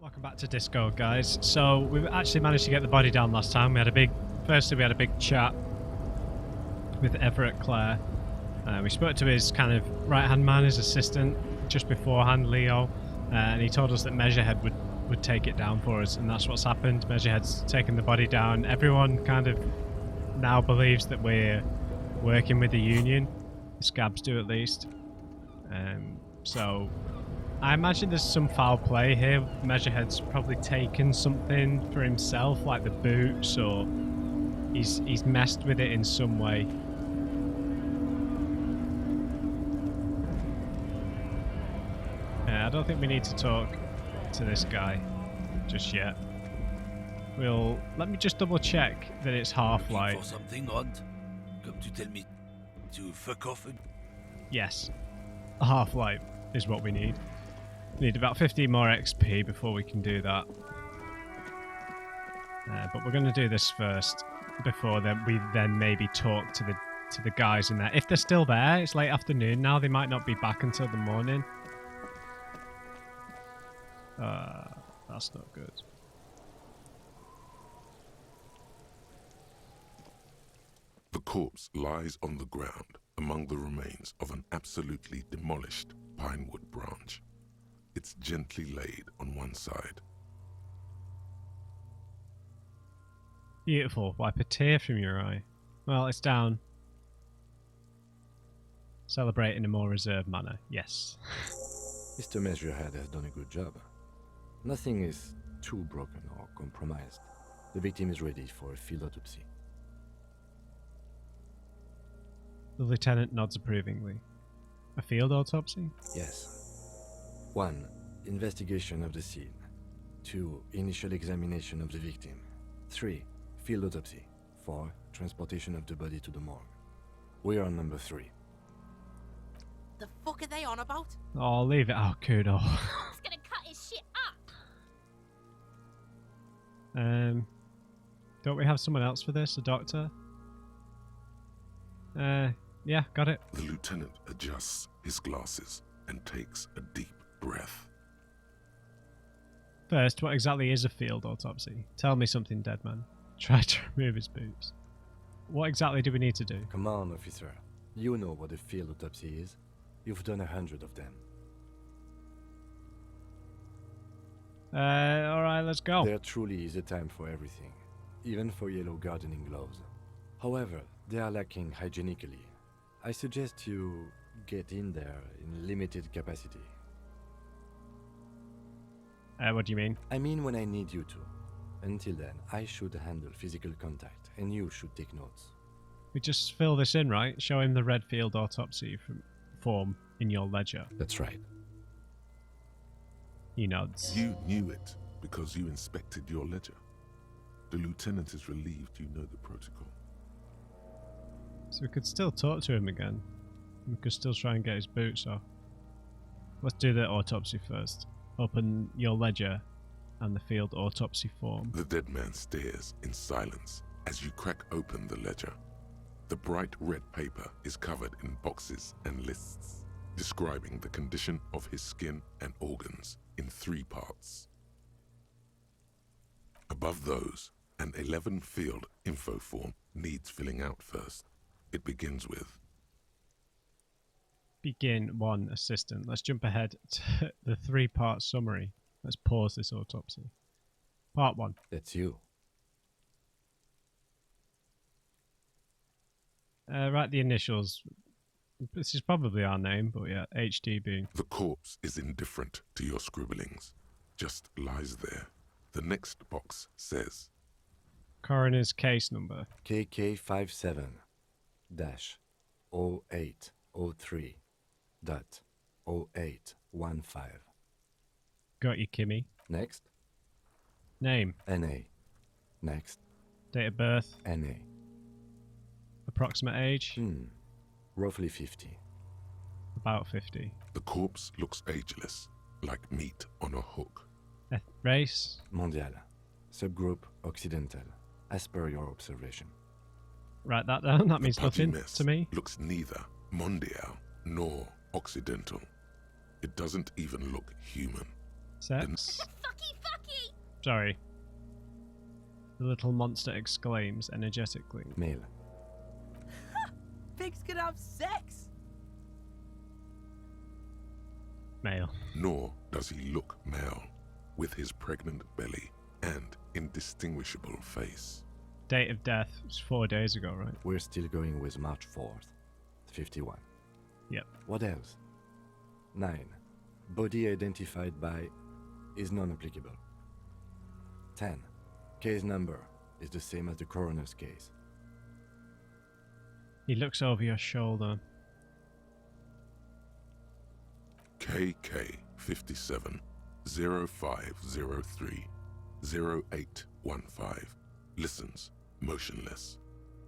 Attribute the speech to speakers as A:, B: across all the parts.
A: Welcome back to Disco, guys. So we actually managed to get the body down last time. We had a big chat with Everett Clare. We spoke to his kind of right-hand man, his assistant, just beforehand, Leo, and he told us that Measurehead would take it down for us, and that's what's happened. Measurehead's taken the body down. Everyone kind of now believes that we're working with the Union. The Scabs do, at least. So I imagine there's some foul play here. Measurehead's probably taken something for himself, like the boots, or he's messed with it in some way. I don't think we need to talk to this guy just yet. Let me just double check that it's half-light.
B: For something, Rond? Come to tell me to fuck off?
A: Yes, a half-light is what we need. We need about 15 more XP before we can do that. But we're going to do this first before we then maybe talk to the guys in there. If they're still there, it's late afternoon now. They might not be back until the morning. That's not good.
C: The corpse lies on the ground among the remains of an absolutely demolished pinewood branch. It's gently laid on one side.
A: Beautiful. Wipe a tear from your eye. Well, it's down. Celebrate in a more reserved manner. Yes.
D: Mr. Measurehead has done a good job. Nothing is too broken or compromised. The victim is ready for a field autopsy.
A: The lieutenant nods approvingly. A field autopsy?
D: Yes. 1. Investigation of the scene. 2. Initial examination of the victim. 3. Field autopsy. 4. Transportation of the body to the morgue. We are on number 3.
E: The fuck are they on about?
A: Oh, leave it out, Kudo.
E: It's gonna cut his shit up.
A: Don't we have someone else for this? A doctor? Yeah, got it.
C: The lieutenant adjusts his glasses and takes a deep breath.
A: First, what exactly is a field autopsy? Tell me something, dead man. Try to remove his boobs. What exactly do we need to do?
D: Come on, officer. You know what a field autopsy is. You've done 100 of them.
A: Alright, let's go.
D: There truly is a time for everything, even for yellow gardening gloves. However, they are lacking hygienically. I suggest you get in there in limited capacity.
A: What do you mean?
D: I mean when I need you to. Until then, I should handle physical contact, and you should take notes.
A: We just fill this in, right? Show him the red field autopsy form in your ledger.
D: That's right.
A: He nods.
C: You knew it because you inspected your ledger. The lieutenant is relieved you know the protocol.
A: So we could still talk to him again. We could still try and get his boots off. Let's do the autopsy first. Open your ledger and the field autopsy form.
C: The dead man stares in silence as you crack open the ledger. The bright red paper is covered in boxes and lists, describing the condition of his skin and organs in 3 parts. Above those, an 11-field info form needs filling out first. It begins with...
A: Begin 1, assistant. Let's jump ahead to the 3-part summary. Let's pause this autopsy. Part 1.
D: That's you.
A: Write the initials. This is probably our name, but yeah, HDB.
C: The corpse is indifferent to your scribblings, just lies there. The next box says...
A: Coroner's case number.
D: KK57-0803.0815.
A: Got you, Gimme.
D: Next.
A: Name.
D: NA. Next.
A: Date of birth.
D: NA.
A: Approximate age.
D: Roughly 50.
A: About 50.
C: The corpse looks ageless, like meat on a hook.
A: Race.
D: Mondial. Subgroup Occidental. As per your observation.
A: Write that down. That means
C: The pudgy
A: nothing
C: mess
A: to me.
C: looks neither mondial nor occidental. It doesn't even look human.
A: Sex.
E: Fucky fuck
A: Sorry. The little monster exclaims energetically.
D: Male.
E: Pigs can have sex.
A: Male.
C: Nor does he look male, with his pregnant belly and indistinguishable face.
A: Date of death was 4 days ago, right?
D: We're still going with March 4th. 51.
A: Yep.
D: What else? 9. Body identified by is non-applicable. 10. Case number is the same as the coroner's case.
A: He looks over your shoulder.
C: KK 57 0503 0815 listens motionless,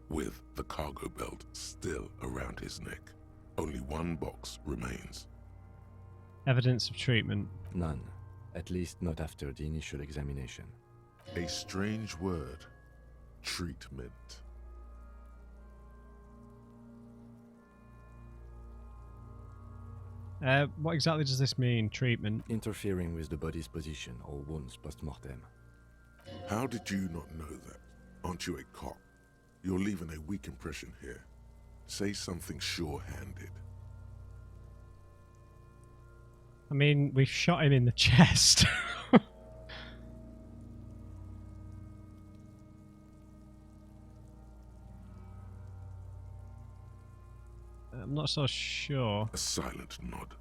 C: with the cargo belt still around his neck. Only one box remains.
A: Evidence of treatment.
D: None. At least not after the initial examination.
C: A strange word. Treatment.
A: What exactly does this mean, treatment?
D: Interfering with the body's position or wounds post-mortem.
C: How did you not know that? Aren't you a cop? You're leaving a weak impression here. Say something sure-handed.
A: I mean, we've shot him in the chest. I'm not so sure.
C: A silent nod.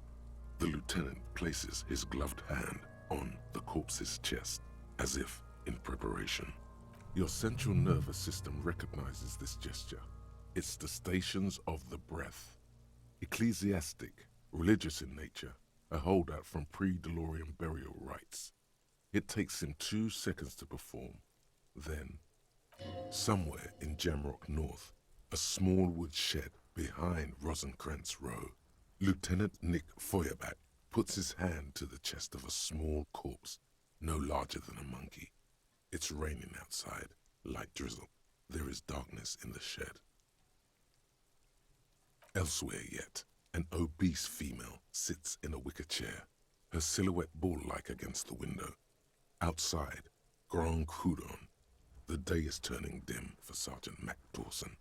C: The lieutenant places his gloved hand on the corpse's chest, as if in preparation. Your central nervous system recognizes this gesture. It's the stations of the breath. Ecclesiastic, religious in nature, a holdout from pre-DeLorean burial rites. It takes him 2 seconds to perform. Then, somewhere in Jamrock North, a small wood shed behind Rosenkrantz Row, Lieutenant Nick Feuerbach puts his hand to the chest of a small corpse, no larger than a monkey. It's raining outside, light drizzle. There is darkness in the shed. Elsewhere yet, an obese female sits in a wicker chair, her silhouette ball-like against the window. Outside, Grand Coudon. The day is turning dim for Sergeant Mac Dawson.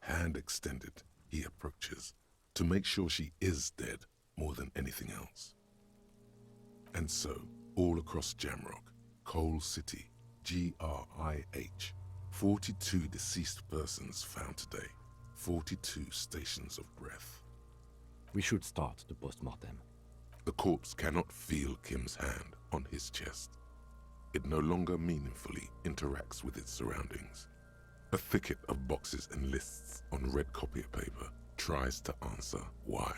C: Hand extended, he approaches, to make sure she is dead more than anything else. And so, all across Jamrock, Coal City, GRIH, 42 deceased persons found today, 42 stations of breath.
D: We should start the post-mortem.
C: The corpse cannot feel Kim's hand on his chest. It no longer meaningfully interacts with its surroundings. A thicket of boxes and lists on red copier paper tries to answer why.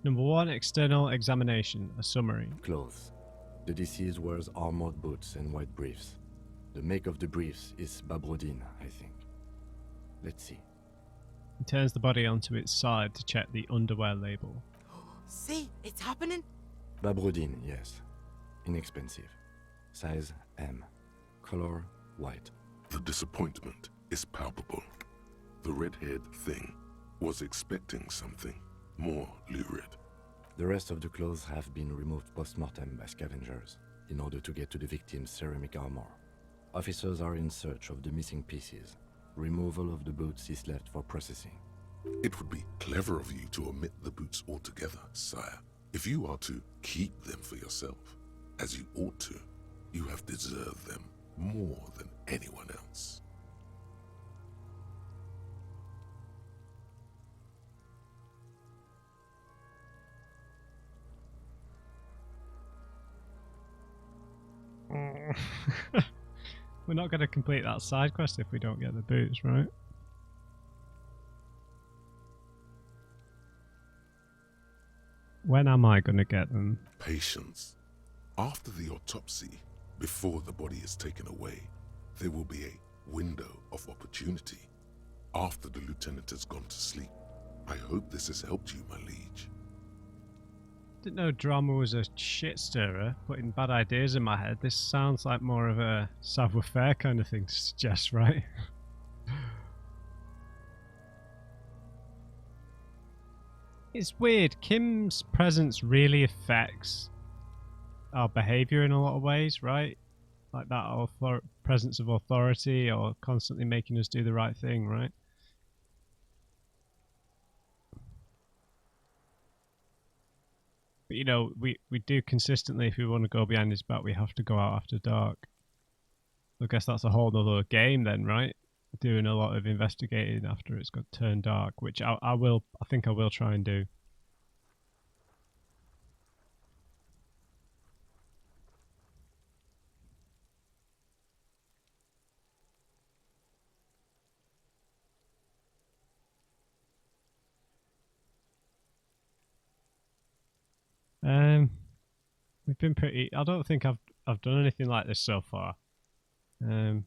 A: Number 1, external examination, a summary.
D: Clothes. The deceased wears armored boots and white briefs. The make of the briefs is Babrodine, I think. Let's see.
A: He turns the body onto its side to check the underwear label.
E: See, it's happening.
D: Babrodine, yes. Inexpensive. Size M. Color white.
C: The disappointment is palpable. The red-haired thing was expecting something more lurid.
D: The rest of the clothes have been removed post-mortem by scavengers in order to get to the victim's ceramic armor. Officers are in search of the missing pieces. Removal of the boots is left for processing.
C: It would be clever of you to omit the boots altogether, sire. If you are to keep them for yourself, as you ought to, you have deserved them more than anyone else.
A: We're not going to complete that side quest if we don't get the boots, right? When am I going to get them?
C: Patience. After the autopsy, before the body is taken away, there will be a window of opportunity. After the lieutenant has gone to sleep. I hope this has helped you, my liege.
A: Didn't know drama was a shit stirrer, putting bad ideas in my head. This sounds like more of a savoir-faire kind of thing to suggest, right? It's weird. Kim's presence really affects our behaviour in a lot of ways, right? Like that presence of authority, or constantly making us do the right thing, right? But you know, we do consistently, if we want to go behind his back, we have to go out after dark. I guess that's a whole other game then, right? Doing a lot of investigating after it's got turned dark, which I think I will try and do. We've been pretty. I don't think I've done anything like this so far. I'm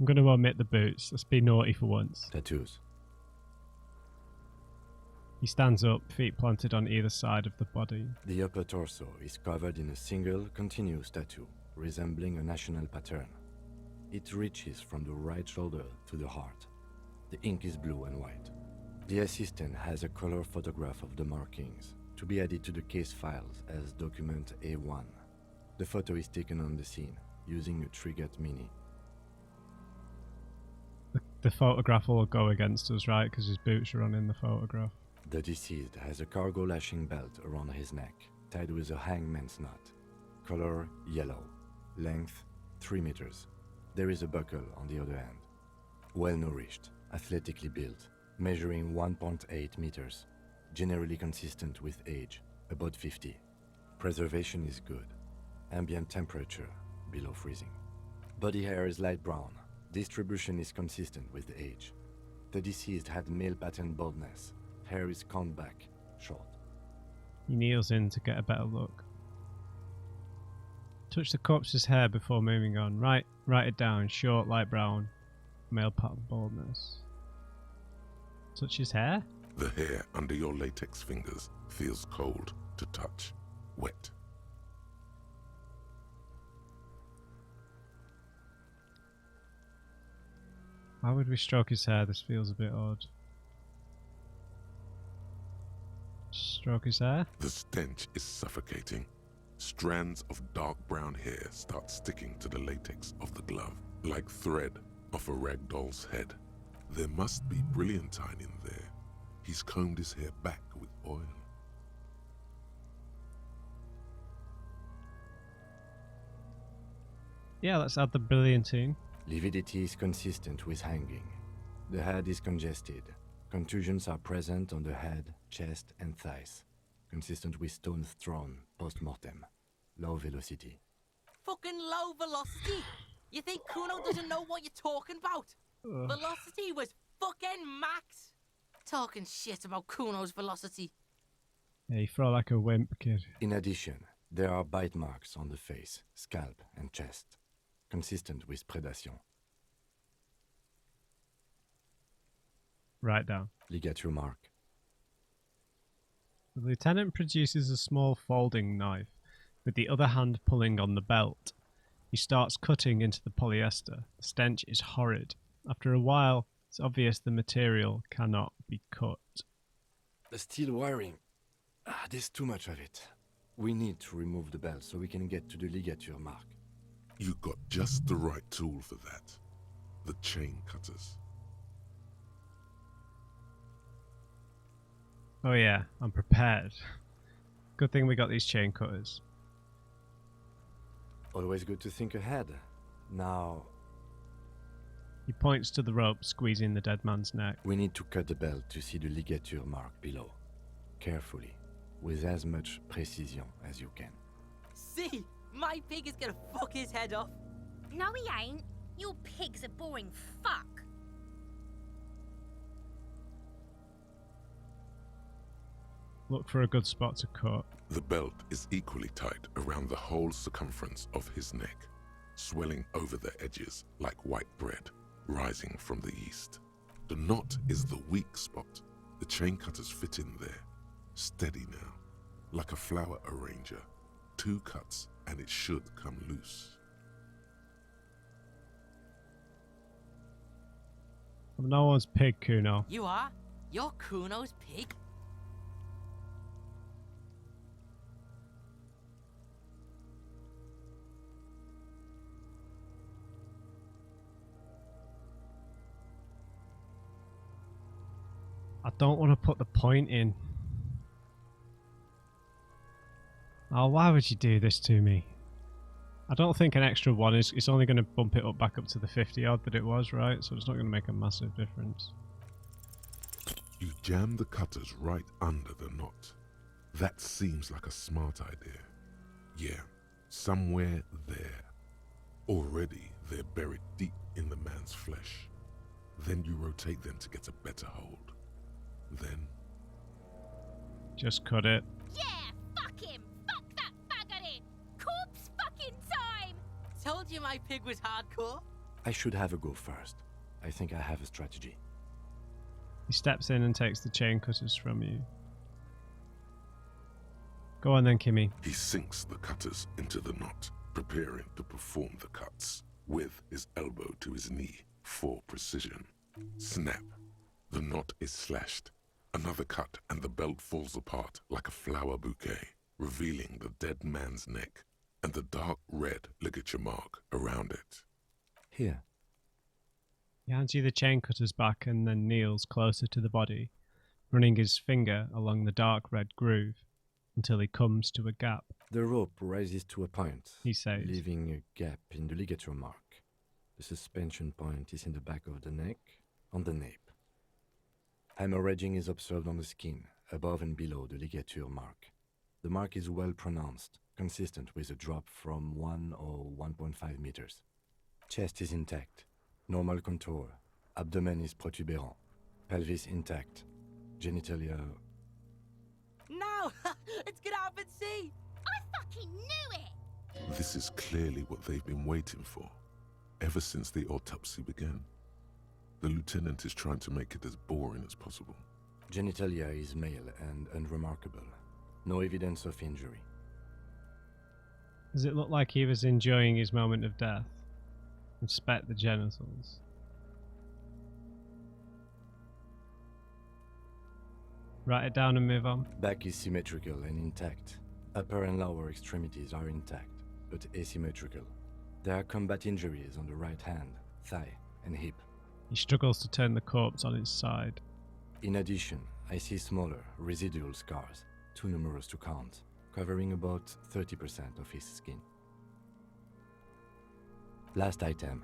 A: going to omit the boots. Let's be naughty for once.
D: Tattoos.
A: He stands up, feet planted on either side of the body.
D: The upper torso is covered in a single, continuous tattoo, resembling a national pattern. It reaches from the right shoulder to the heart. The ink is blue and white. The assistant has a color photograph of the markings, to be added to the case files as document A1. The photo is taken on the scene, using a Trigger Mini.
A: The photograph will go against us, right? Because his boots are on in the photograph.
D: The deceased has a cargo lashing belt around his neck, tied with a hangman's knot. Color yellow. Length 3 meters. There is a buckle on the other end. Well nourished, athletically built, measuring 1.8 meters. Generally consistent with age, about 50. Preservation is good. Ambient temperature below freezing. Body hair is light brown. Distribution is consistent with age. The deceased had male pattern baldness. Hair is combed back, short.
A: He kneels in to get a better look. Touch the corpse's hair before moving on. Write it down. Short, light brown, male pattern baldness. Touch his hair?
C: The hair under your latex fingers feels cold to touch, wet.
A: Why would we stroke his hair? This feels a bit odd. Stroke his hair?
C: The stench is suffocating. Strands of dark brown hair start sticking to the latex of the glove, like thread off a rag doll's head. There must be brilliantine in there. He's combed his hair back with oil.
A: Yeah, let's add the brilliantine.
D: Lividity is consistent with hanging. The head is congested. Contusions are present on the head, chest, and thighs. Consistent with stones thrown post-mortem. Low velocity.
E: Fucking low velocity? You think Kuno doesn't know what you're talking about? Velocity was fucking max. Talking shit about Kuno's velocity.
A: Yeah, you throw like a wimp, kid.
D: In addition, there are bite marks on the face, scalp, and chest. Consistent with predation.
A: Write down.
D: Ligature mark.
A: The lieutenant produces a small folding knife, with the other hand pulling on the belt. He starts cutting into the polyester. The stench is horrid. After a while, it's obvious the material cannot be cut.
D: The steel wiring. There's too much of it. We need to remove the belt so we can get to the ligature mark.
C: You got just the right tool for that. The chain cutters.
A: Oh yeah, I'm prepared. Good thing we got these chain cutters.
D: Always good to think ahead. Now,
A: He points to the rope squeezing the dead man's neck.
D: we need to cut the belt to see the ligature mark below. Carefully, with as much precision as you can.
E: See, my pig is gonna fuck his head off.
F: No, he ain't. Your pig's a boring fuck.
A: Look for a good spot to cut.
C: The belt is equally tight around the whole circumference of his neck, swelling over the edges like white bread rising from the east. The knot is the weak spot. The chain cutters fit in there, steady now, like a flower arranger, 2 cuts and it should come loose.
A: I'm no one's pig, Kuno.
E: You are? You're Kuno's pig?
A: I don't want to put the point in. Oh, why would you do this to me? I don't think an extra one is... It's only going to bump it up back up to the 50 odd that it was, right? So it's not going to make a massive difference.
C: You jam the cutters right under the knot. That seems like a smart idea. Yeah, somewhere there. Already they're buried deep in the man's flesh. Then you rotate them to get a better hold. Then...
A: Just cut it.
F: Yeah, fuck him! Fuck that faggot! Corpse fucking time!
E: Told you my pig was hardcore.
D: I should have a go first. I think I have a strategy.
A: He steps in and takes the chain cutters from you. Go on then, Gimme.
C: He sinks the cutters into the knot, preparing to perform the cuts, with his elbow to his knee for precision. Snap. The knot is slashed. Another cut and the belt falls apart like a flower bouquet, revealing the dead man's neck and the dark red ligature mark around it.
D: Here.
A: He hands you the chain cutters back and then kneels closer to the body, running his finger along the dark red groove until he comes to a gap.
D: The rope rises to a point,
A: He says,
D: leaving a gap in the ligature mark. The suspension point is in the back of the neck, on the nape. Hemorrhaging is observed on the skin, above and below the ligature mark. The mark is well pronounced, consistent with a drop from 1 or 1.5 meters. Chest is intact, normal contour. Abdomen is protuberant, pelvis intact, genitalia...
E: No! Let's get out and see!
F: I fucking knew it!
C: This is clearly what they've been waiting for, ever since the autopsy began. The lieutenant is trying to make it as boring as possible.
D: Genitalia is male and unremarkable. No evidence of injury.
A: does it look like he was enjoying his moment of death? Inspect the genitals. Write it down and move on.
D: Back is symmetrical and intact. Upper and lower extremities are intact, but asymmetrical. There are combat injuries on the right hand, thigh, and hip.
A: He struggles to turn the corpse on its side.
D: In addition, I see smaller, residual scars, too numerous to count, covering about 30% of his skin. Last item,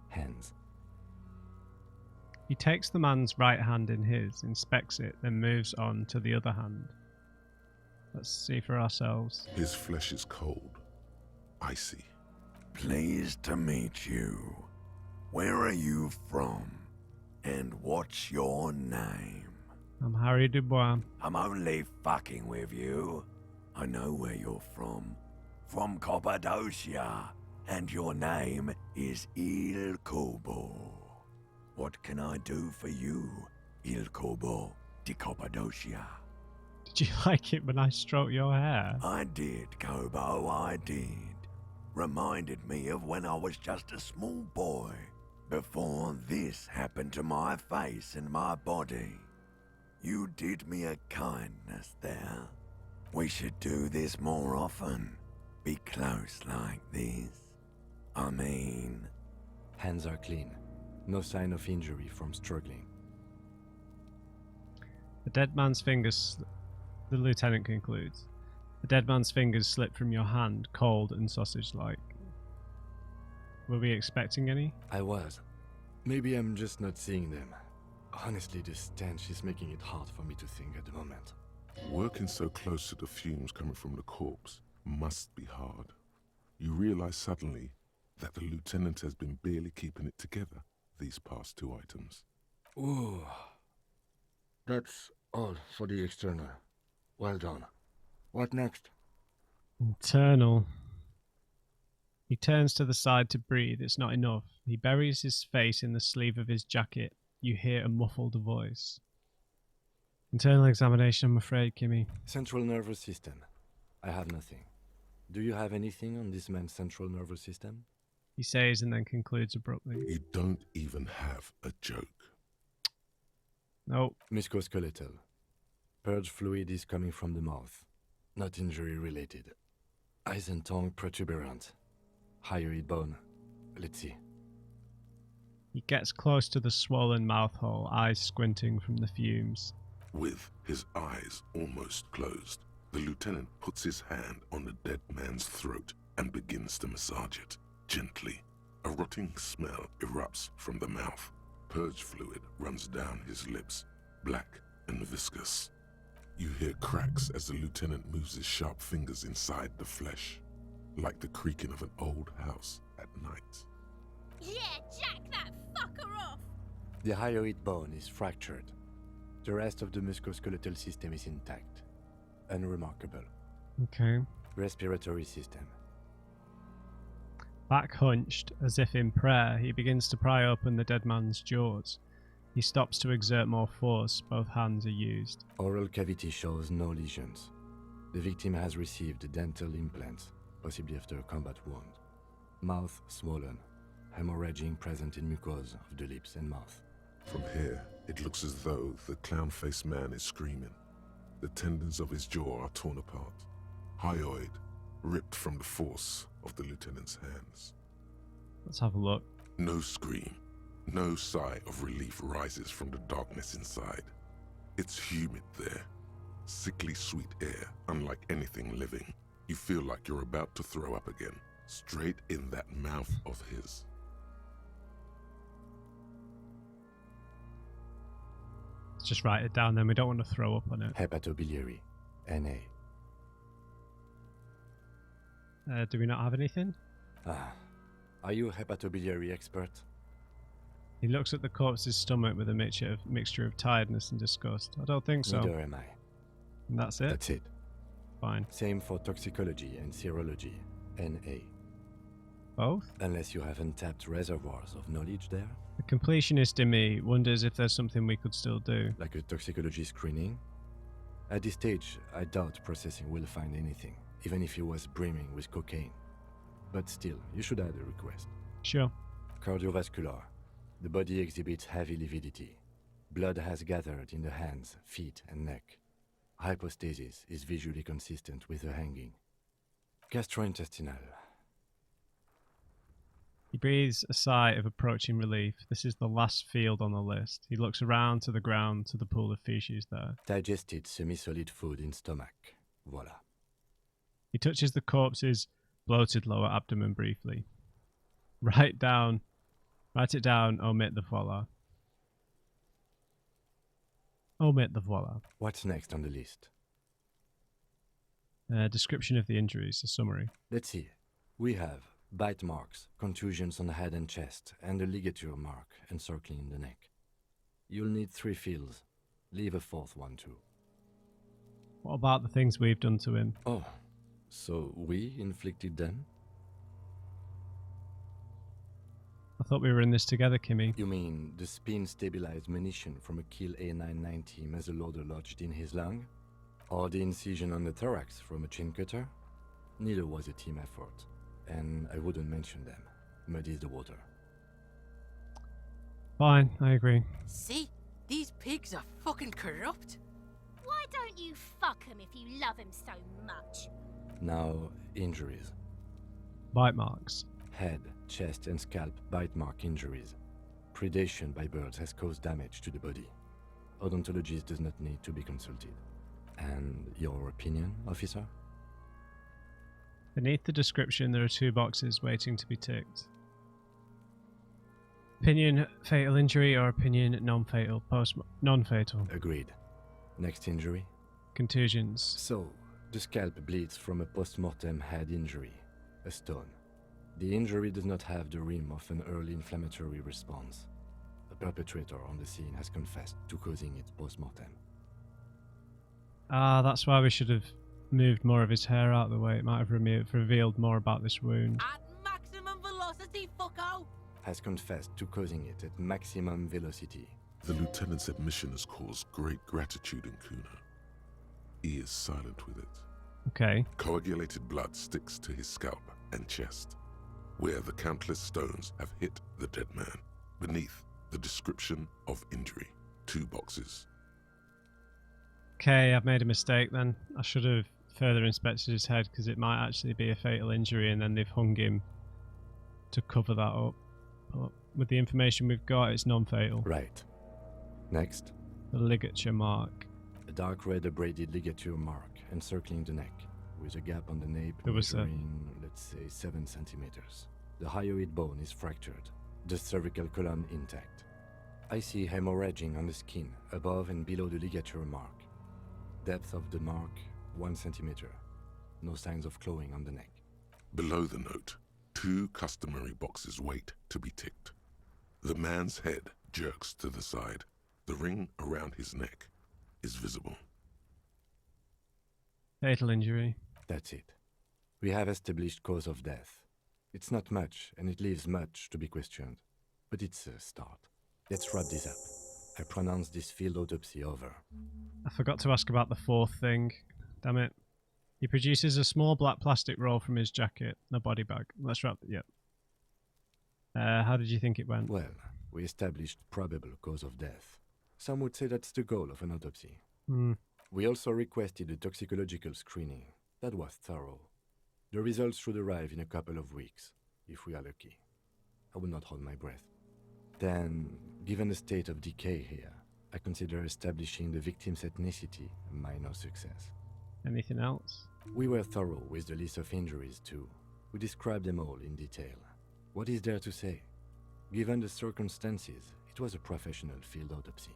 D: hands.
A: He takes the man's right hand in his, inspects it, then moves on to the other hand. Let's see for ourselves.
C: His flesh is cold, icy.
G: Pleased to meet you. Where are you from? And what's your name?
A: I'm Harry Dubois.
G: I'm only fucking with you. I know where you're from. From Cappadocia. And your name is Il Kobo. What can I do for you, Il Kobo di Cappadocia?
A: Did you like it when I stroked your hair?
G: I did, Kobo, I did. Reminded me of when I was just a small boy. Before this happened to my face and my body. You did me a kindness there. We should do this more often. Be close like this. I mean...
D: Hands are clean. No sign of injury from struggling.
A: The dead man's fingers... The lieutenant concludes. The dead man's fingers slip from your hand, cold and sausage-like. Were we expecting any?
D: I was. Maybe I'm just not seeing them. Honestly, the stench is making it hard for me to think at the moment.
C: Working so close to the fumes coming from the corpse must be hard. You realize suddenly that the lieutenant has been barely keeping it together these past 2 items.
D: Ooh. That's all for the external. Well done. What next?
A: Internal. He turns to the side to breathe. It's not enough. He buries his face in the sleeve of his jacket. You hear a muffled voice. Internal examination, I'm afraid, Gimme.
D: Central nervous system. I have nothing. Do you have anything on this man's central nervous system?
A: He says and then concludes abruptly.
C: You don't even have a joke.
A: Nope.
D: Musculoskeletal. Purge fluid is coming from the mouth. Not injury related. Eyes and tongue protuberant. Hyoid bone. Let's see.
A: He gets close to the swollen mouth hole, eyes squinting from the fumes.
C: With his eyes almost closed, the lieutenant puts his hand on the dead man's throat and begins to massage it, gently. A rotting smell erupts from the mouth. Purge fluid runs down his lips, black and viscous. You hear cracks as the lieutenant moves his sharp fingers inside the flesh, like the creaking of an old house at night.
F: Yeah, jack that fucker off!
D: The hyoid bone is fractured. The rest of the musculoskeletal system is intact. Unremarkable.
A: Okay.
D: Respiratory system.
A: Back hunched, as if in prayer, he begins to pry open the dead man's jaws. He stops to exert more force, both hands are used.
D: Oral cavity shows no lesions. The victim has received dental implants, possibly after a combat wound. Mouth swollen, hemorrhaging present in mucosa of the lips and mouth.
C: From here, it looks as though the clown-faced man is screaming. The tendons of his jaw are torn apart. Hyoid ripped from the force of the lieutenant's hands.
A: Let's have a look.
C: No scream, no sigh of relief rises from the darkness inside. It's humid there. Sickly sweet air, unlike anything living. You feel like you're about to throw up again, straight in that mouth of his.
A: Let's just write it down then, we don't want to throw up on it.
D: Hepatobiliary. NA.
A: Do we not have anything?
D: Are you a hepatobiliary expert?
A: He looks at the corpse's stomach with a mixture of tiredness and disgust. I don't think so.
D: Neither am I.
A: And that's it?
D: That's it.
A: Fine.
D: Same for toxicology and serology. NA.
A: Both?
D: Unless you have untapped reservoirs of knowledge there.
A: The completionist in me wonders if there's something we could still do.
D: Like a toxicology screening? At this stage, I doubt processing will find anything, even if he was brimming with cocaine. But still, you should add a request.
A: Sure.
D: Cardiovascular. The body exhibits heavy lividity. Blood has gathered in the hands, feet, and neck. Hypostasis is visually consistent with the hanging. Gastrointestinal.
A: He breathes a sigh of approaching relief. This is the last field on the list. He looks around to the ground, to the pool of feces there.
D: Digested semi-solid food in stomach. Voila.
A: He touches the corpse's bloated lower abdomen briefly. Write it down, omit the voila. Omit the voila.
D: What's next on the list?
A: Description of the injuries, a summary.
D: Let's see. We have bite marks, contusions on the head and chest, and a ligature mark encircling the neck. You'll need 3 fields. Leave a 4th one too.
A: What about the things we've done to him?
D: Oh, so we inflicted them?
A: I thought we were in this together, Gimme.
D: You mean the spin-stabilized munition from a Kill A990 muzzleloader lodged in his lung? Or the incision on the thorax from a chin cutter? Neither was a team effort, and I wouldn't mention them. Muddies the water.
A: Fine, I agree.
E: See? These pigs are fucking corrupt.
F: Why don't you fuck him if you love him so much?
D: Now, injuries.
A: Bite marks.
D: Head, chest, and scalp bite mark injuries. Predation by birds has caused damage to the body. Odontologist does not need to be consulted. And your opinion, officer?
A: Beneath the description, there are 2 boxes waiting to be ticked. Opinion fatal injury or opinion non-fatal. Non-fatal.
D: Agreed. Next injury?
A: Contusions.
D: So, the scalp bleeds from a post-mortem head injury, a stone. The injury does not have the rim of an early inflammatory response. The perpetrator on the scene has confessed to causing it post-mortem.
A: Ah, that's why we should have moved more of his hair out of the way. It might have revealed more about this wound.
E: At maximum velocity, fucko!
D: Has confessed to causing it at maximum velocity.
C: The lieutenant's admission has caused great gratitude in Kuna. He is silent with it.
A: Okay.
C: Coagulated blood sticks to his scalp and chest, where the countless stones have hit the dead man. Beneath, the description of injury. 2 boxes.
A: Okay, I've made a mistake then. I should have further inspected his head because it might actually be a fatal injury and then they've hung him to cover that up. But with the information we've got, it's non-fatal.
D: Right. Next,
A: The ligature mark.
D: a dark red abraded ligature mark encircling the neck, with a gap on the nape
A: There was a-
D: measuring, let's say, 7 centimeters. The hyoid bone is fractured, the cervical column intact. I see hemorrhaging on the skin above and below the ligature mark. Depth of the mark, 1 centimeter. No signs of clawing on the neck.
C: Below the note, 2 customary boxes wait to be ticked. The man's head jerks to the side. The ring around his neck is visible.
A: Fatal injury.
D: That's it. We have established cause of death. It's not much, and it leaves much to be questioned. But it's a start. Let's wrap this up. I pronounce this field autopsy over.
A: I forgot to ask about the 4th thing. Damn it. He produces a small black plastic roll from his jacket, a body bag. Let's wrap it. Yep. How did you think it went?
D: Well, we established probable cause of death. Some would say that's the goal of an autopsy. We also requested a toxicological screening. That was thorough. The results should arrive in a couple of weeks, if we are lucky. I will not hold my breath. Then, given the state of decay here, I consider establishing the victim's ethnicity a minor success.
A: Anything else?
D: We were thorough with the list of injuries too. We described them all in detail. What is there to say? Given the circumstances, it was a professional field autopsy.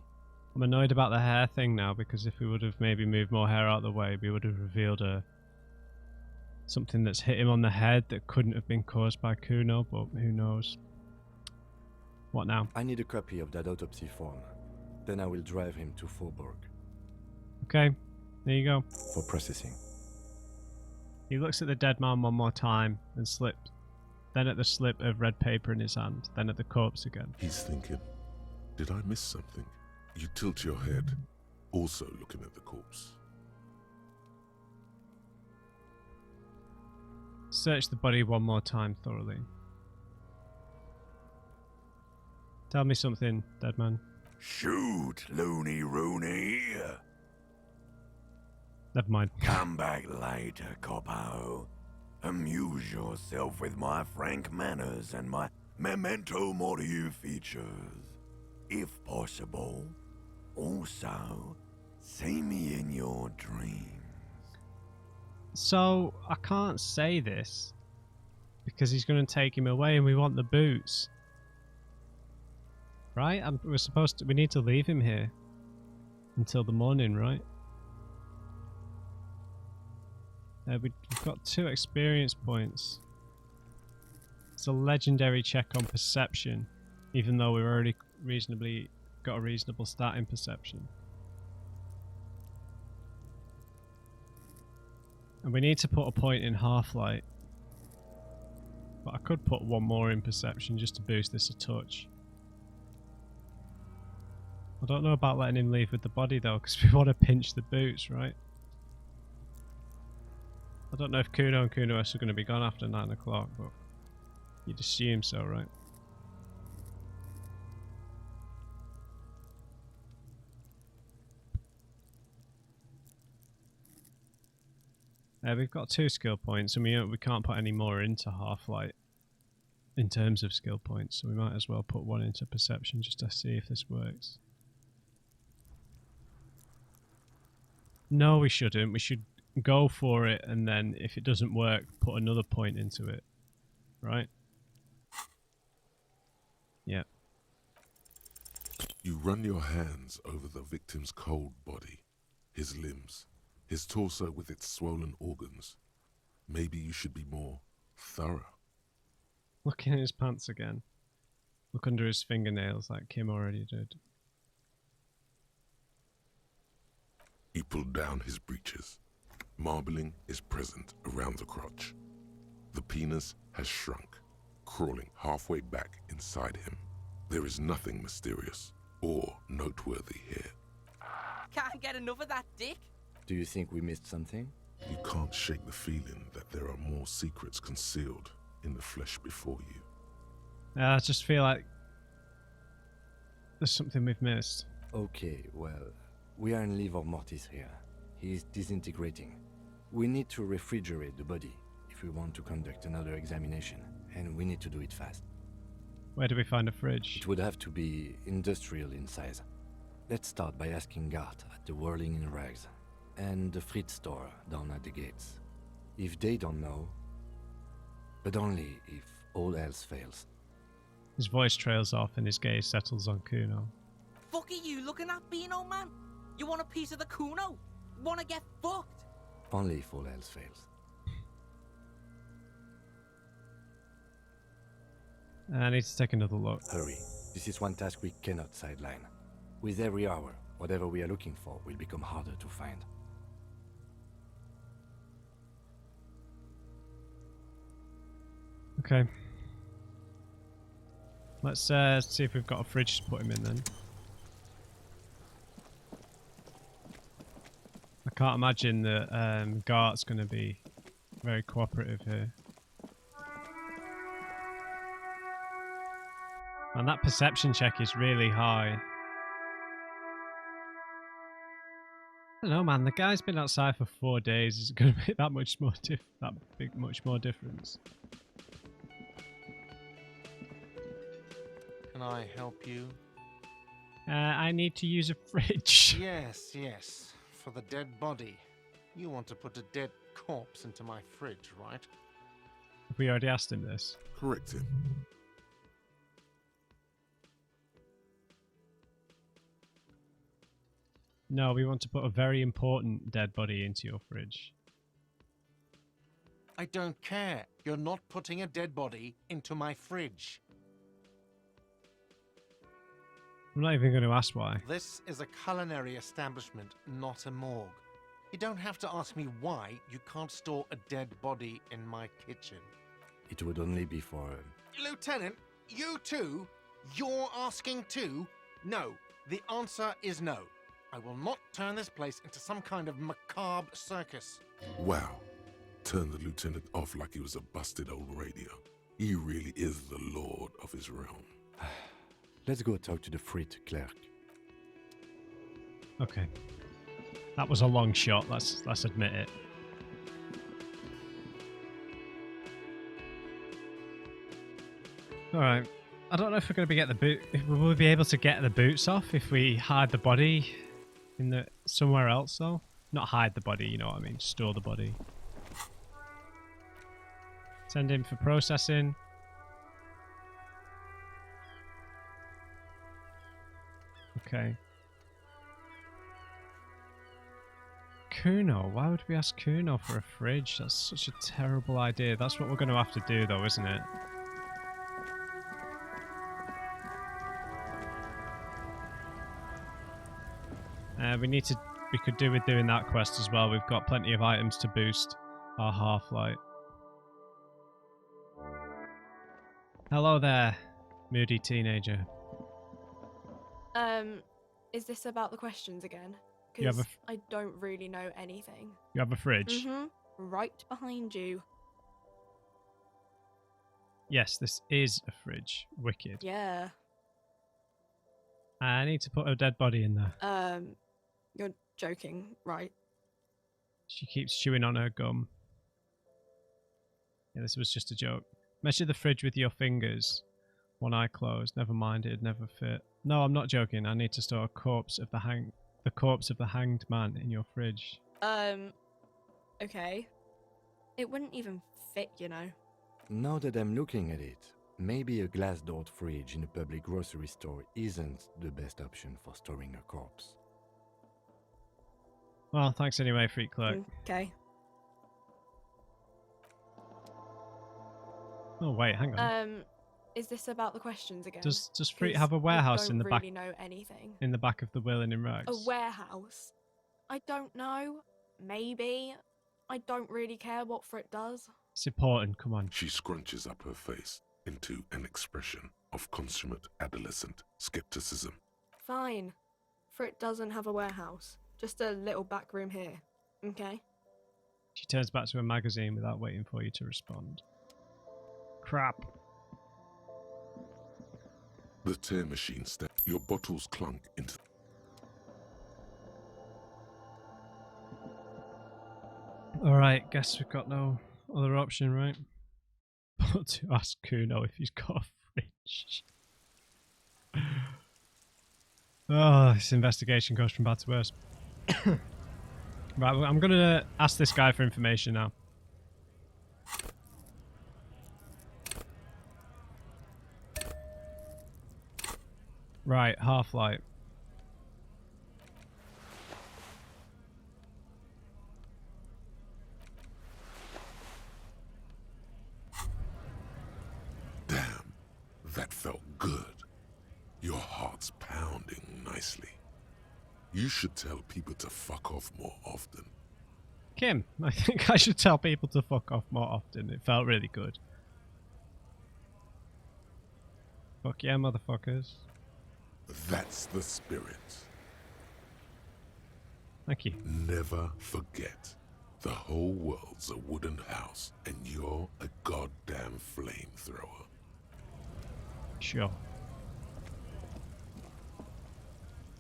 A: I'm annoyed about the hair thing now because if we would have maybe moved more hair out of the way, we would have revealed something that's hit him on the head that couldn't have been caused by Kuno, but who knows. What now?
D: I need a copy of that autopsy form. Then I will drive him to Faubourg
A: Okay, there you go.
D: for processing.
A: He looks at the dead man one more time and slipped. Then at the slip of red paper in his hand, then at the corpse again.
C: He's thinking, did I miss something? You tilt your head, also looking at the corpse.
A: Search the body one more time thoroughly. Tell me something, dead man.
G: Shoot, loony rooney.
A: Never mind.
G: Come back later, Coppo. Amuse yourself with my frank manners and my memento mori features. If possible. Also, see me in your dreams.
A: So, I can't say this because he's going to take him away and we want the boots. Right? We need to leave him here until the morning, right? We've got 2 experience points. It's a legendary check on perception, even though we've already got a reasonable stat in perception. And we need to put a point in Half-Light. But I could put 1 more in perception just to boost this a touch. I don't know about letting him leave with the body though, because we want to pinch the boots, right? I don't know if Kuno and Kuno-S are going to be gone after 9 o'clock, but you'd assume so, right? We've got 2 skill points, and we can't put any more into Half-Light in terms of skill points, so we might as well put 1 into perception just to see if this works. No, we shouldn't. We should go for it, and then if it doesn't work, put another point into it. Right? Yeah.
C: You run your hands over the victim's cold body, his limbs, his torso with its swollen organs. Maybe you should be more thorough.
A: Look in his pants again. Look under his fingernails like Kim already did.
C: You pull down his breeches. Marbling is present around the crotch. The penis has shrunk, crawling halfway back inside him. There is nothing mysterious or noteworthy here.
E: Can't get enough of that dick.
D: Do you think we missed something?
C: You can't shake the feeling that there are more secrets concealed in the flesh before you.
A: I just feel like there's something we've missed.
D: Okay, well, we are in livor mortis here. He is disintegrating. We need to refrigerate the body if we want to conduct another examination, and we need to do it fast.
A: Where do we find a fridge?
D: It would have to be industrial in size. Let's start by asking Gart at the Whirling in Rags and the Fritz store down at the gates. If they don't know, but only if all else fails.
A: His voice trails off and his gaze settles on Kuno.
E: Fuck are you looking at, Beano, man? You want a piece of the Kuno? Wanna get fucked?
D: Only if all else fails.
A: I need to take another look.
D: Hurry. This is one task we cannot sideline. With every hour, whatever we are looking for will become harder to find.
A: Okay. Let's see if we've got a fridge to put him in then. I can't imagine that Gart's going to be very cooperative here. And that perception check is really high. I don't know, man. The guy's been outside for 4 days. Is it going to make that much more much more difference?
H: Can I help you?
A: I need to use a fridge.
H: Yes, yes. For the dead body. You want to put a dead corpse into my fridge, right?
A: Have we already asked him this?
C: Correct him.
A: No, we want to put a very important dead body into your fridge.
H: I don't care. You're not putting a dead body into my fridge.
A: I'm not even going to ask why.
H: This is a culinary establishment, not a morgue. You don't have to ask me why you can't store a dead body in my kitchen.
D: It would only be for...
H: Lieutenant, you too? You're asking too? No. The answer is no. I will not turn this place into some kind of macabre circus.
C: Wow. Turned the lieutenant off like he was a busted old radio. He really is the lord of his realm.
D: Let's go talk to the Frit clerk.
A: Okay. That was a long shot, let's admit it. Alright. I don't know if we're going to get the boot. If we will be able to get the boots off if we hide the body in the somewhere else, though. Not hide the body, you know what I mean. Store the body. Send him for processing. Okay. Kuno. Why would we ask Kuno for a fridge? That's such a terrible idea. That's what we're going to have to do, though, isn't it? We could do with doing that quest as well. We've got plenty of items to boost our half-light. Hello there, moody teenager.
I: Is this about the questions again?
A: You have
I: Because I don't really know anything.
A: You have a fridge?
I: Right behind you.
A: Yes, this is a fridge. Wicked.
I: Yeah.
A: I need to put a dead body in there.
I: You're joking, right?
A: She keeps chewing on her gum. Yeah, this was just a joke. Measure the fridge with your fingers. One eye closed. Never mind, it'd never fit. No, I'm not joking. I need to store a corpse of the corpse of the hanged man in your fridge.
I: Okay. It wouldn't even fit, you know.
D: Now that I'm looking at it, maybe a glass-doored fridge in a public grocery store isn't the best option for storing a corpse.
A: Well, thanks anyway, Freak Clerk.
I: Okay.
A: Oh wait, hang on.
I: Is this about the questions again?
A: Does Freak have a warehouse in the back?
I: I don't really know anything.
A: In the back of the Whirling in Rags.
I: A warehouse? I don't know. Maybe. I don't really care what Frit does.
A: It's important. Come on.
C: She scrunches up her face into an expression of consummate adolescent skepticism.
I: Fine. Frit doesn't have a warehouse. Just a little back room here. Okay?
A: She turns back to her magazine without waiting for you to respond. Crap.
C: The tear machine steps. Your bottles clunk into.
A: Alright, guess we've got no other option, right? But to ask Kuno if he's got a fridge. Oh, this investigation goes from bad to worse. Right, well, I'm gonna ask this guy for information now. Right, Half-Light.
C: Damn, that felt good. Your heart's pounding nicely. You should tell people to fuck off more often.
A: Kim, I think I should tell people to fuck off more often. It felt really good. Fuck yeah, motherfuckers.
C: That's the spirit.
A: Thank you.
C: Never forget, the whole world's a wooden house, and you're a goddamn flamethrower.
A: Sure.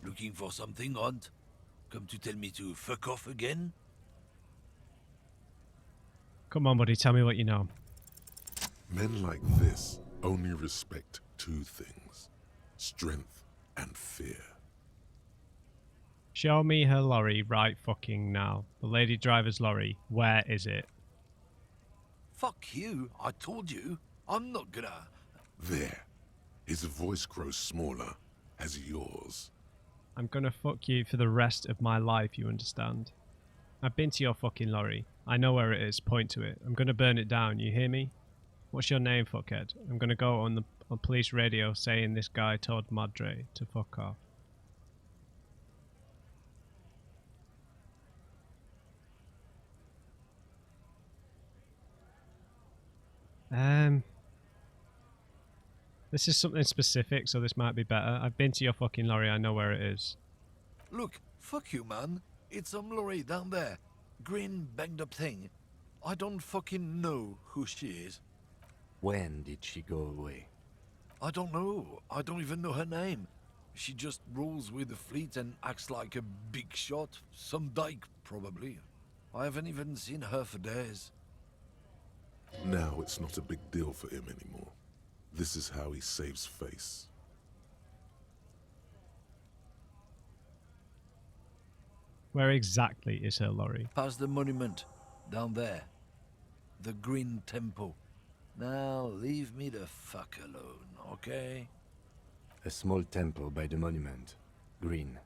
B: Looking for something, Hunt? Come to tell me to fuck off again?
A: Come on, buddy, tell me what you know.
C: Men like this only respect two things: strength and fear.
A: Show me her lorry right fucking now. The lady driver's lorry. Where is it?
B: Fuck you, I told you. I'm not gonna...
C: There. His voice grows smaller, as yours.
A: I'm gonna fuck you for the rest of my life, you understand? I've been to your fucking lorry. I know where it is. Point to it. I'm gonna burn it down, you hear me? What's your name, fuckhead? I'm gonna go on police radio saying this guy told Madre to fuck off. This is something specific, so this might be better. I've been to your fucking lorry. I know where it is.
B: Look, fuck you, man. It's some lorry down there. Green, banged up thing. I don't fucking know who she is.
D: When did she go away?
B: I don't know. I don't even know her name. She just rolls with the fleet and acts like a big shot. Some dyke, probably. I haven't even seen her for days.
C: Now it's not a big deal for him anymore. This is how he saves face.
A: Where exactly is her lorry?
B: Past the monument. Down there. The Green Temple. Now leave me the fuck alone, okay?
D: A small temple by the monument. Green.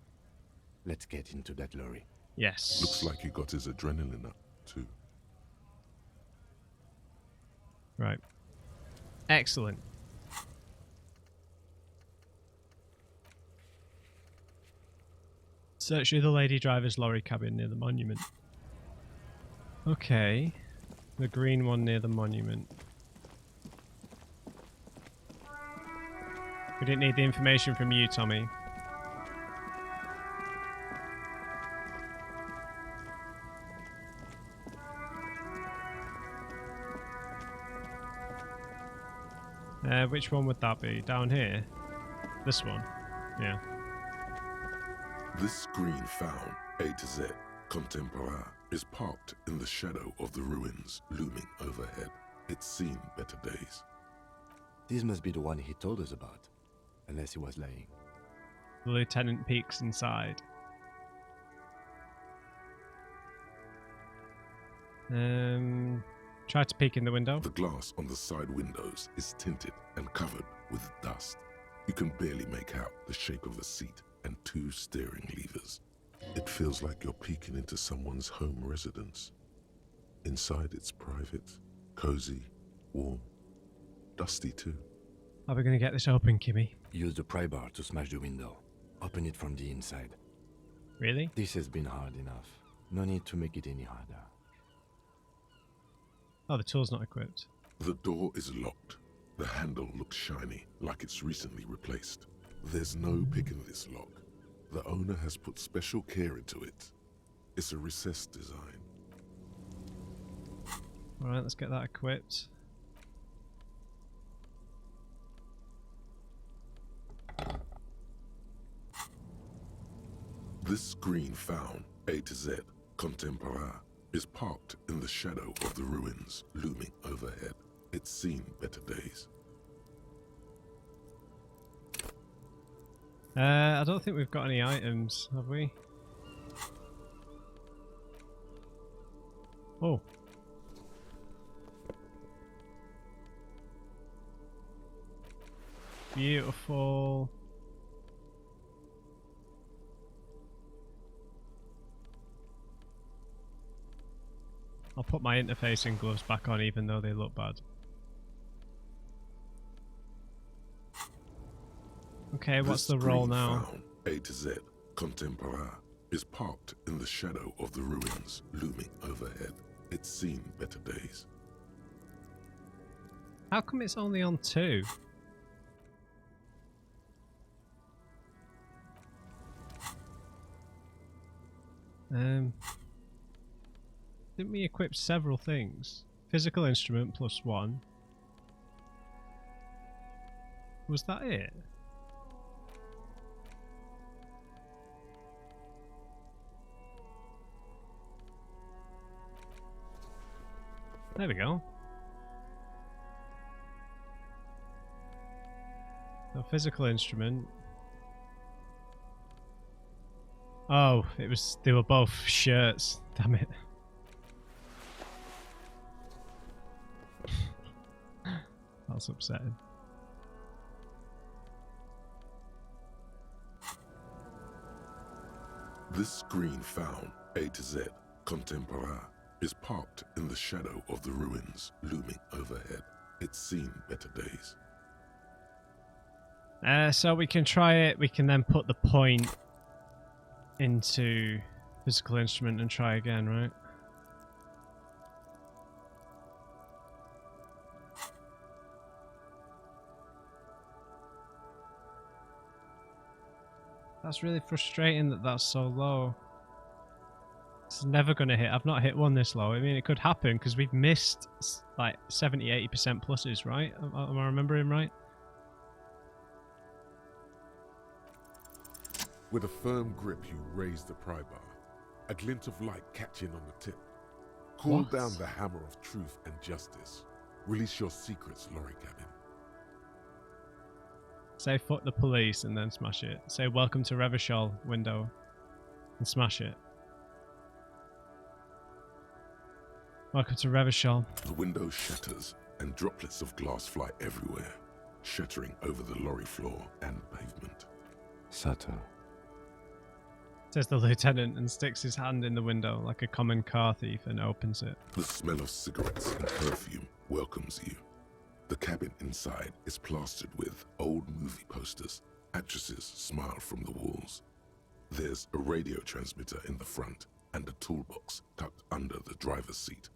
D: Let's get into that lorry.
A: Yes.
C: Looks like he got his adrenaline up, too.
A: Right. Excellent. Search through the lady driver's lorry cabin near the monument. Okay. The green one near the monument. We didn't need the information from you, Tommy. Which one would that be? Down here? This one? Yeah.
C: This green found, A to Z, contemporaire, is parked in the shadow of the ruins looming overhead. It's seen better days.
D: This must be the one he told us about. Unless he was lying.
A: The lieutenant peeks inside. Try to peek in the window.
C: The glass on the side windows is tinted and covered with dust. You can barely make out the shape of a seat and two steering levers. It feels like you're peeking into someone's home residence. Inside it's private, cozy, warm, dusty too.
A: How are we going to get this open, Gimme?
D: Use the pry bar to smash the window. Open it from the inside.
A: Really?
D: This has been hard enough. No need to make it any harder.
A: Oh, the tool's not equipped.
C: The door is locked. The handle looks shiny, like it's recently replaced. There's no pick in this lock. The owner has put special care into it. It's a recessed design.
A: Alright, let's get that equipped.
C: This screen found, A to Z, contemporaire, is parked in the shadow of the ruins looming overhead. It's seen better days.
A: I don't think we've got any items, have we? Oh. Beautiful. I'll put my interfacing gloves back on even though they look bad. Okay, what's the role now?
C: Found, A to Z, contemporaire, is parked in the shadow of the ruins looming overhead. It's seen better days.
A: How come it's only on 2? Didn't we equip several things? Physical instrument +1. Was that it? There we go. A physical instrument. Oh, it was. They were both shirts. Damn it. That's upsetting.
C: This screen found, A to Z, contemporaire, is parked in the shadow of the ruins looming overhead. It's seen better days.
A: So we can try it. We can then put the point into physical instrument and try again, right? That's really frustrating that that's so low. It's never going to hit. I've not hit one this low. I mean, it could happen because we've missed like 70-80% pluses, right? Am I remembering right?
C: With a firm grip, you raise the pry bar, a glint of light catching on the tip. Call
A: What?
C: down the hammer of truth and justice. Release your secrets, lorry cabin.
A: Say fuck the police and then smash it. Say welcome to Revachol window and smash it. Welcome to Revachol.
C: The window shatters and droplets of glass fly everywhere, shattering over the lorry floor and pavement.
D: Subtle.
A: Says the lieutenant and sticks his hand in the window like a common car thief and opens it.
C: The smell of cigarettes and perfume welcomes you. The cabin inside is plastered with old movie posters. Actresses smile from the walls. There's a radio transmitter in the front and a toolbox tucked under the driver's seat.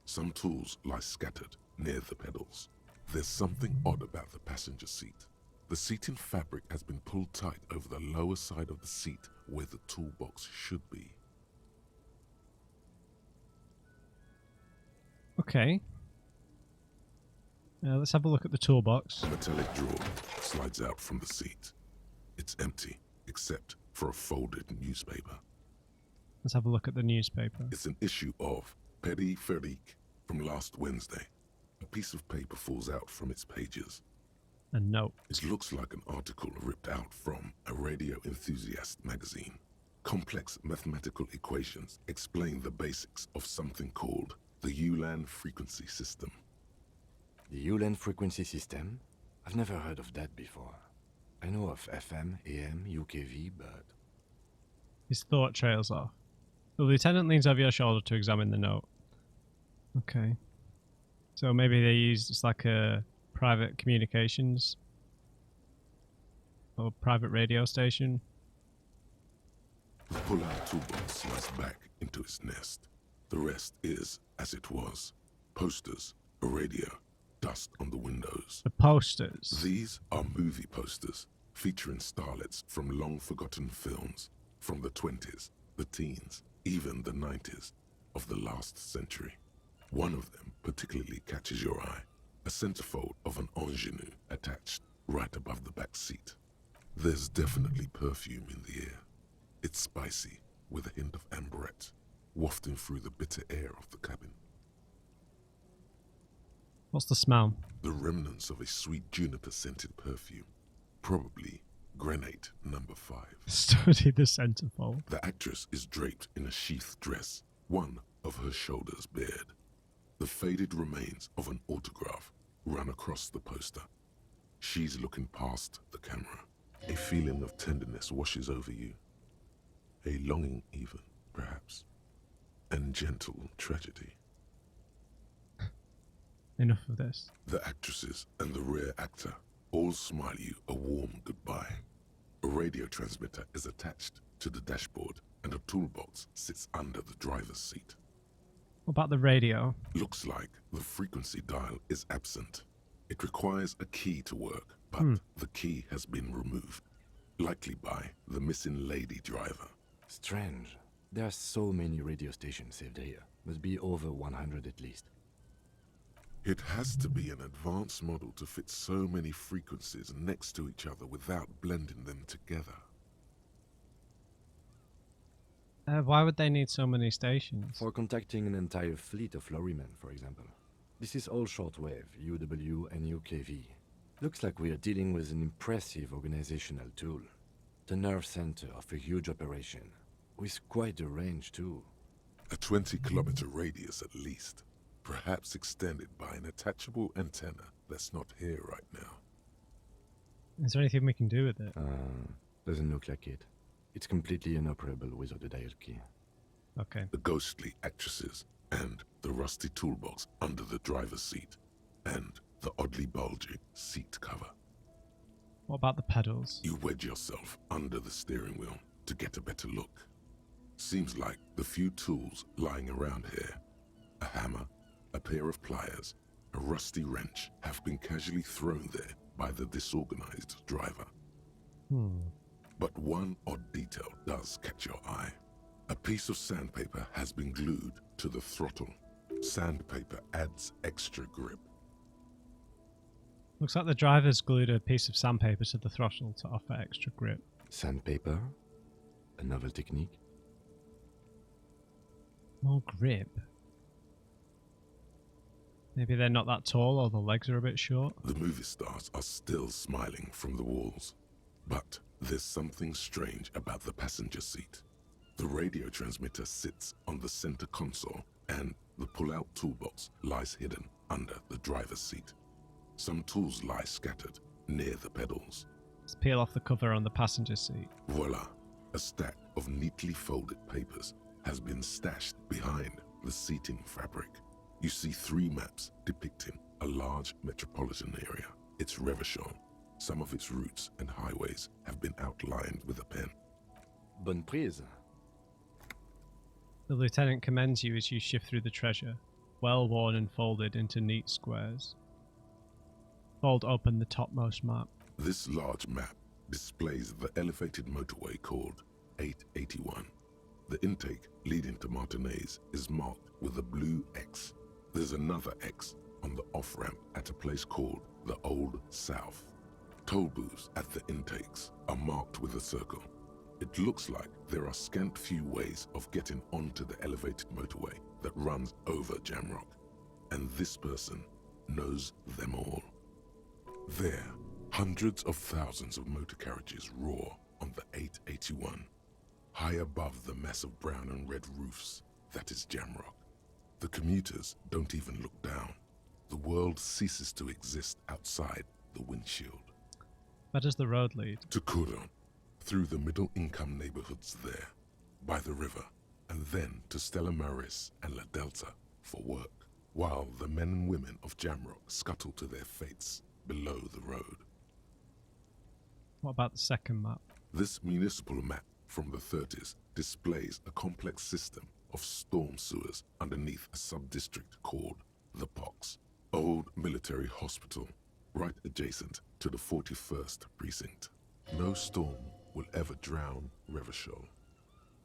C: Some tools lie scattered near the pedals. There's something odd about the passenger seat. The seating fabric has been pulled tight over the lower side of the seat where the toolbox should be.
A: Okay. Let's have a look at the toolbox.
C: A metallic drawer slides out from the seat. It's empty, except for a folded newspaper.
A: Let's have a look at the newspaper.
C: It's an issue of Peripherique from last Wednesday. A piece of paper falls out from its pages.
A: A note.
C: It looks like an article ripped out from a radio enthusiast magazine. Complex mathematical equations explain the basics of something called the ULAN frequency system.
D: The ULAN frequency system? I've never heard of that before. I know of FM, AM, UKV, but...
A: His thought trails off. The lieutenant leans over your shoulder to examine the note. Okay. So maybe they use, it's like a private communications or private radio station.
C: The pull-out toolbox slides back into its nest. The rest is as it was. Posters, a radio, dust on the windows.
A: The posters.
C: These are movie posters featuring starlets from long-forgotten films from the 20s, the teens, even the 90s of the last century. One of them particularly catches your eye, a centerfold of an ingenue attached right above the back seat. There's definitely perfume in the air. It's spicy, with a hint of amberette, wafting through the bitter air of the cabin.
A: What's the smell?
C: The remnants of a sweet juniper-scented perfume, probably grenade number 5.
A: Study the centerfold.
C: The actress is draped in a sheath dress, one of her shoulders bared. The faded remains of an autograph run across the poster. She's looking past the camera. A feeling of tenderness washes over you. A longing even, perhaps. And gentle tragedy.
A: Enough of this.
C: The actresses and the rare actor all smile you a warm goodbye. A radio transmitter is attached to the dashboard and a toolbox sits under the driver's seat.
A: What about the radio?
C: Looks like the frequency dial is absent. It requires a key to work, but the key has been removed, likely by the missing lady driver.
D: Strange. There are so many radio stations saved here. Must be over 100 at least.
C: It has to be an advanced model to fit so many frequencies next to each other without blending them together.
A: Why would they need so many stations?
D: For contacting an entire fleet of lorrymen, for example. This is all shortwave, UW and UKV. Looks like we are dealing with an impressive organizational tool. The nerve center of a huge operation, with quite a range too.
C: A 20-kilometer radius at least, perhaps extended by an attachable antenna that's not here right now.
A: Is there anything we can do with it?
D: Doesn't look like it. It's completely inoperable without the dial key.
A: Okay.
C: The ghostly actresses and the rusty toolbox under the driver's seat and the oddly bulging seat cover.
A: What about the pedals?
C: You wedge yourself under the steering wheel to get a better look. Seems like the few tools lying around here, a hammer, a pair of pliers, a rusty wrench, have been casually thrown there by the disorganized driver. But one odd detail does catch your eye. A piece of sandpaper has been glued to the throttle. Sandpaper adds extra grip.
A: Looks like the driver's glued a piece of sandpaper to the throttle to offer extra grip.
D: Sandpaper? A novel technique?
A: More grip? Maybe they're not that tall or the legs are a bit short.
C: The movie stars are still smiling from the walls. But there's something strange about the passenger seat. The radio transmitter sits on the center console and the pull-out toolbox lies hidden under the driver's seat. Some tools lie scattered near the pedals.
A: Let's peel off the cover on the passenger seat.
C: Voila! A stack of neatly folded papers has been stashed behind the seating fabric. You see 3 maps depicting a large metropolitan area. It's Revachol. Some of its routes and highways have been outlined with a pen.
D: Bonne prise.
A: The lieutenant commends you as you shift through the treasure, well worn and folded into neat squares. Fold open the topmost map.
C: This large map displays the elevated motorway called 881. The intake leading to Martinez is marked with a blue X. There's another X on the off-ramp at a place called the Old South. Toll booths at the intakes are marked with a circle. It looks like there are scant few ways of getting onto the elevated motorway that runs over Jamrock, and this person knows them all. There, hundreds of thousands of motor carriages roar on the 881, high above the mass of brown and red roofs that is Jamrock. The commuters don't even look down. The world ceases to exist outside the windshield.
A: Where does the road lead?
C: To Kuron, through the middle-income neighborhoods there, by the river, and then to Stella Maris and La Delta for work, while the men and women of Jamrock scuttle to their fates below the road.
A: What about the second map?
C: This municipal map from the 30s displays a complex system of storm sewers underneath a sub-district called the Pox, old military hospital, right adjacent to the 41st precinct. No storm will ever drown Revachol,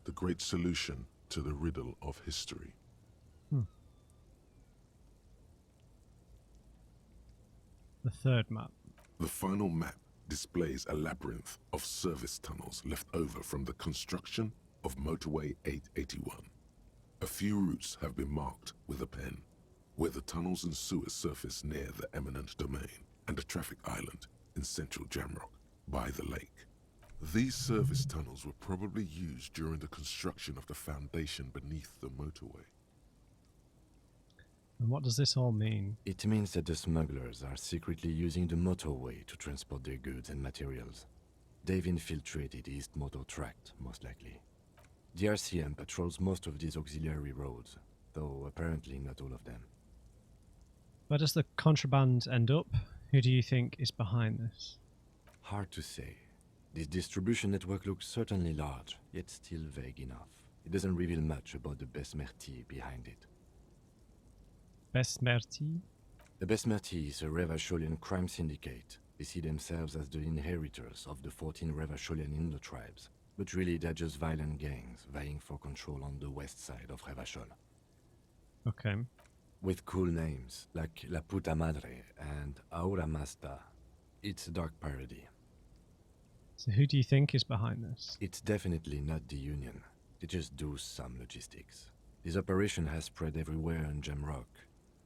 C: the great solution to the riddle of history.
A: The third map.
C: The final map displays a labyrinth of service tunnels left over from the construction of Motorway 881. A few routes have been marked with a pen, where the tunnels and sewers surface near the eminent domain and a traffic island in central Jamrock by the lake. These service tunnels were probably used during the construction of the foundation beneath the motorway.
A: And what does this all mean?
D: It means that the smugglers are secretly using the motorway to transport their goods and materials. They've infiltrated East Motor Tract, most likely. The RCM patrols most of these auxiliary roads, though apparently not all of them.
A: Where does the contraband end up? Who do you think is behind this?
D: Hard to say. This distribution network looks certainly large, yet still vague enough. It doesn't reveal much about the Besmerti behind it.
A: Besmerti?
D: The Besmerti is a Revacholian crime syndicate. They see themselves as the inheritors of the 14 Revacholian Indo-tribes, but really they're just violent gangs vying for control on the west side of Revachol.
A: Okay.
D: With cool names like La Puta Madre and Aura Masta. It's a dark parody.
A: So who do you think is behind this?
D: It's definitely not the Union. They just do some logistics. This operation has spread everywhere in Jamrock.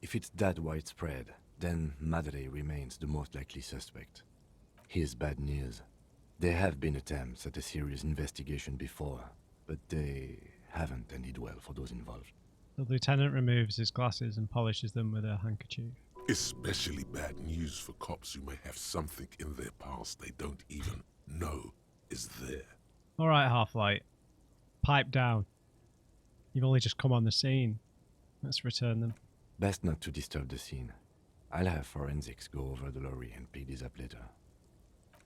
D: If it's that widespread, then Madre remains the most likely suspect. Here's bad news. There have been attempts at a serious investigation before, but they haven't ended well for those involved.
A: The lieutenant removes his glasses and polishes them with a handkerchief.
C: Especially bad news for cops who may have something in their past they don't even know is there.
A: Alright, Half-Light. Pipe down. You've only just come on the scene. Let's return them.
D: Best not to disturb the scene. I'll have forensics go over the lorry and pick these up later.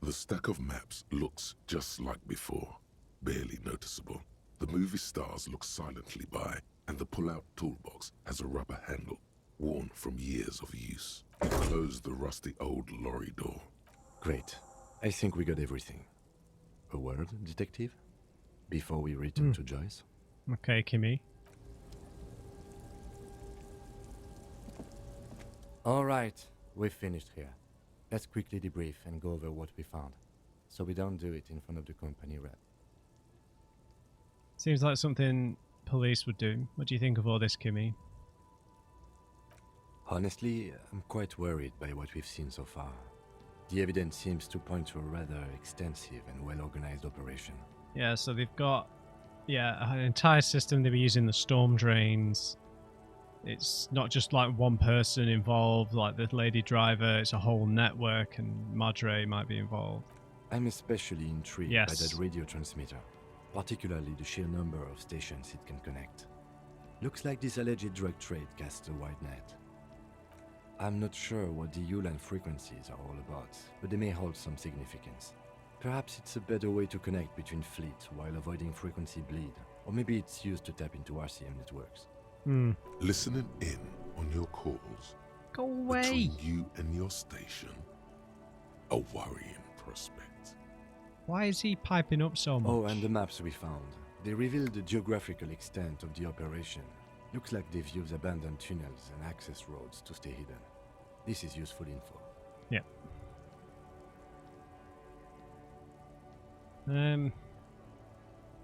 C: The stack of maps looks just like before, barely noticeable. The movie stars look silently by, and the pull-out toolbox has a rubber handle, worn from years of use. You close the rusty old lorry door.
D: Great. I think we got everything. A word, detective? Before we return to Joyce?
A: Okay, Gimme.
D: Alright, we've finished here. Let's quickly debrief and go over what we found, so we don't do it in front of the company rep.
A: Seems like something police would do. What do you think of all this, Gimme?
D: Honestly, I'm quite worried by what we've seen so far. The evidence seems to point to a rather extensive and well-organized operation.
A: Yeah, so they've got an entire system. They were using the storm drains. It's not just like one person involved, like the lady driver. It's a whole network, and Madre might be involved.
D: I'm especially intrigued by that radio transmitter, particularly the sheer number of stations it can connect. Looks like this alleged drug trade casts a wide net. I'm not sure what the Ulan frequencies are all about, but they may hold some significance. Perhaps it's a better way to connect between fleets while avoiding frequency bleed, or maybe it's used to tap into RCM networks.
C: Listening in on your calls.
A: Go away!
C: Between you and your station. A worrying prospect.
A: Why is he piping up so much?
D: Oh, and the maps we found. They reveal the geographical extent of the operation. Looks like they've used abandoned tunnels and access roads to stay hidden. This is useful info.
A: Yeah.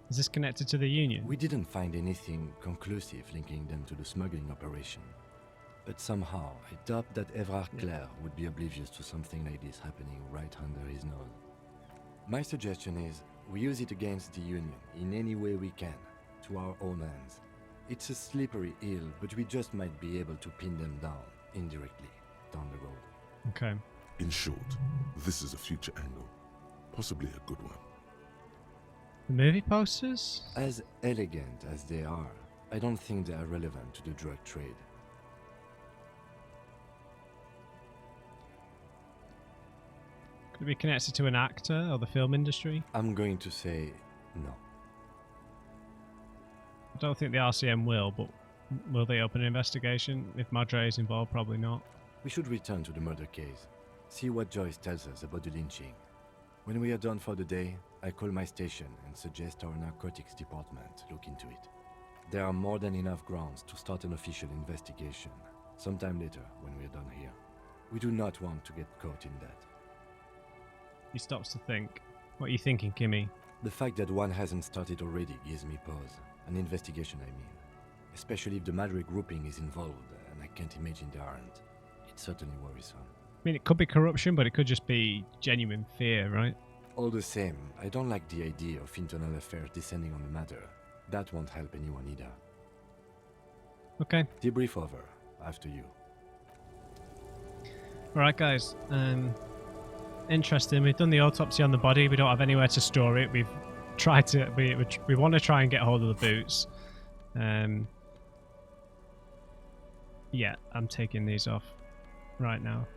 A: Is this connected to the Union?
D: We didn't find anything conclusive linking them to the smuggling operation. But somehow, I doubt that Evrard Clare would be oblivious to something like this happening right under his nose. My suggestion is, we use it against the Union in any way we can, to our own ends. It's a slippery hill, but we just might be able to pin them down, indirectly, down the road.
A: Okay.
C: In short, this is a future angle. Possibly a good one.
A: The movie posters?
D: As elegant as they are, I don't think they are relevant to the drug trade.
A: Could it be connected to an actor or the film industry?
D: I'm going to say no.
A: I don't think the RCM will, but will they open an investigation? If Madre is involved, probably not.
D: We should return to the murder case. See what Joyce tells us about the lynching. When we are done for the day, I call my station and suggest our narcotics department look into it. There are more than enough grounds to start an official investigation, sometime later when we are done here. We do not want to get caught in that.
A: He stops to think. What are you thinking, Gimme?
D: The fact that one hasn't started already gives me pause. An investigation, I mean. Especially if the Madrid grouping is involved, and I can't imagine they aren't. It's certainly worrisome.
A: I mean, it could be corruption, but it could just be genuine fear, right?
D: All the same, I don't like the idea of internal affairs descending on the matter. That won't help anyone either.
A: Okay.
D: Debrief over. After you.
A: Alright, guys. Interesting. We've done the autopsy on the body. We don't have anywhere to store it. We've tried to... We want to try and get hold of the boots. Yeah, I'm taking these off right now.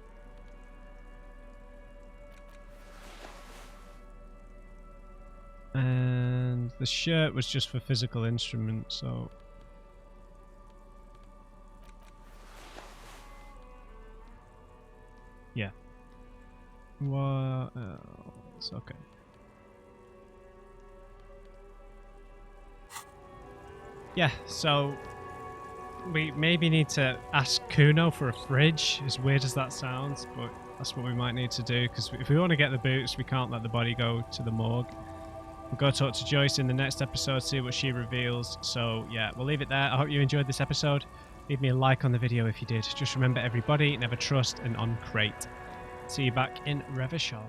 A: And the shirt was just for physical instruments, so... Yeah. What else? Okay. Yeah, so... We maybe need to ask Kuno for a fridge, as weird as that sounds, but that's what we might need to do, because if we want to get the boots, we can't let the body go to the morgue. We'll go talk to Joyce in the next episode, see what she reveals. So yeah, we'll leave it there. I hope you enjoyed this episode. Leave me a like on the video if you did. Just remember, everybody, never trust an uncrate. See you back in Revachol.